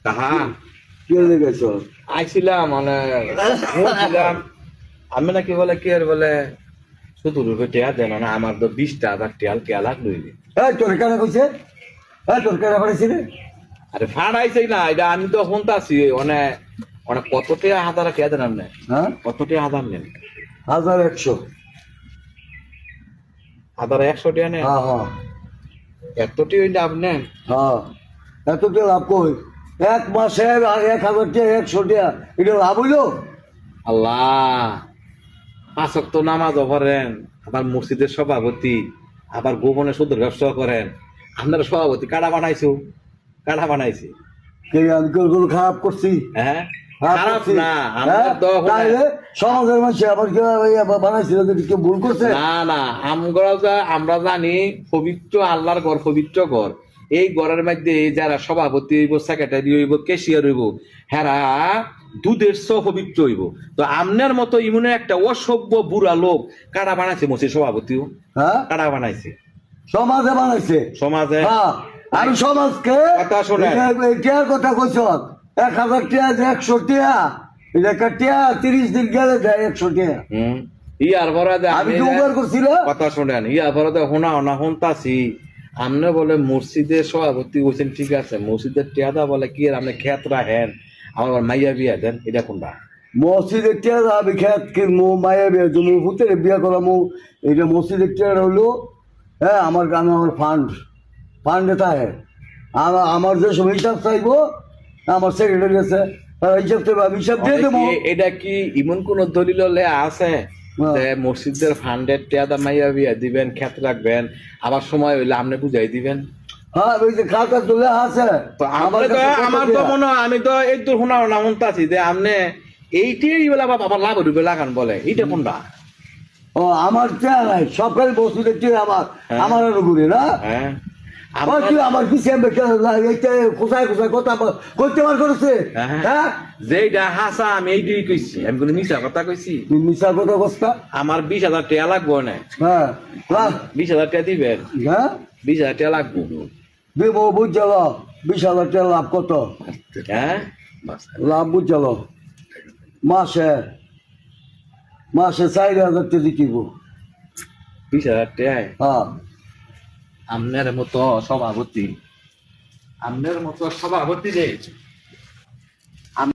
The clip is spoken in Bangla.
কাহা কি হয়ে গেছ? আইছিলাম মানে বলছিলাম আমি নাকি বলে কি আর বলে শুধু রূপে টেয়া দেন না আমার তো 20,000 টিয়াল কেলা লইলি এই তোর কেন কইছে? তোর কেন করেছি রে? আরে ফাড়াইছে না এটা আমি তো শুনতাছি অনেক অনেক কত টিয়া হাজার টিয়া দেন আপনি হ্যাঁ, কত টিয়া হাজার নেন 1100। হাজার 100 টিয়া নেন হ্যাঁ হ্যাঁ এত টিয়া হইলে আপনি নেন হ্যাঁ, এত টিয়া লাভ কই? এক মাসে আর 1000 টিয়া 100 টিয়া, এটা লাভ হইলো? আল্লাহ পাঁচক তো নামাজও পড়েন আবার মসজিদের সভাপতি আবার গোপনে সুদের ব্যবসা করেন আপনার সভাপতি কারা বানাইছি আমি কোনো খারাপ করছি? হ্যাঁ খারাপ খারাপ করছি? না আমরা হ্যাঁ? তো তাইলে সমাজের মানুষ আবার বানাইছিল, কেউ ভুল করছে? না আমরা জানি পবিত্র আল্লাহর ঘর পবিত্র ঘর এই ঘরের মধ্যে যারা সভাপতি হইব সেক্রেটারি হইব কেশিয়ার হইব হেরা দুধের পবিত্র হইব তো আমনের মতো ইমনে একটা অসভ্য বুড়া লোক কারা বানাইছে মসজিদ সভাপতিও হ্যাঁ, কারা বানাইছে সমাজে বানাইছে। সমাজে হ্যাঁ, আমি সমাজকে কথা শোনেন। টিয়ার কথা কইছ, 1000 টিয়া 100 টিয়া, এটা একটা টিয়া 30 দিন গেলে দেয় 100 টিয়া। ইয়ার পরে আমি কি উবার করছিল? কথা শোনেন ইয়ার পরে শোনা শুনতাছি আমনে বলে মসজিদের সভাপতি হয়েছেন ঠিক আছে মসজিদের টিয়াদা বলে কি আর আপনি খেত রাখেন আমার মাইয়া বিয়া দেন এটা কোনটা মসজিদের টিয়া আমি খেত কিনবো, মায়ের বিয়ে তুমি পুতের বিয়ে করামো, এটা মসজিদের টিয়া হলো। হ্যাঁ, আমার গ্রামে আমার ফান্ডে থাকে। আমার যে সব হিসাব চাইবো, আমার সেক্রেটারি আছে, হিসাব চাইবো, আমি হিসাব দিয়ে দেবো। এটা কি এমন কোন দলিল আছে যে মসজিদের ফান্ডের টিয়াদা মাইয়া বিয়া দিবেন খেত রাখবেন আবার সময় হইলে আপনি বুঝাই দিবেন? হ্যাঁ, ওই যে খাতা তুলে আছে। তো আমার তো মনে হয় আমি তো এই তো শোনা শুনতাছি যে আপনি এইটাই বলে আবার লাভ উঠবে লাগান বলে এইটা কোনটা? ও, আমার টিয়া নাই, সরকারি মসজিদের টিয়া আমার ঘুরে না। হ্যাঁ আমার পিছিয়ে কোথায় কোথায় কথা করতে পার করেছে। হ্যাঁ, যেটা হাসা আমি এইটাই কইছি আমি কোনো মিশা কথা কইছি? মিশা কথা বস্তা। আমার 20,000 টাকা লাগবো না। হ্যাঁ, 20,000 টাকা দিবেন? হ্যাঁ 20,000 টাকা লাগবো। দেব, বুঝল? 20,000 টাকা লাভ কত? হ্যাঁ লাভ বুঝল? মাসে 4,000 টাকা দিকিব। 20,000 টাকায় হ্যাঁ, আমনের মতো সভাপতি রে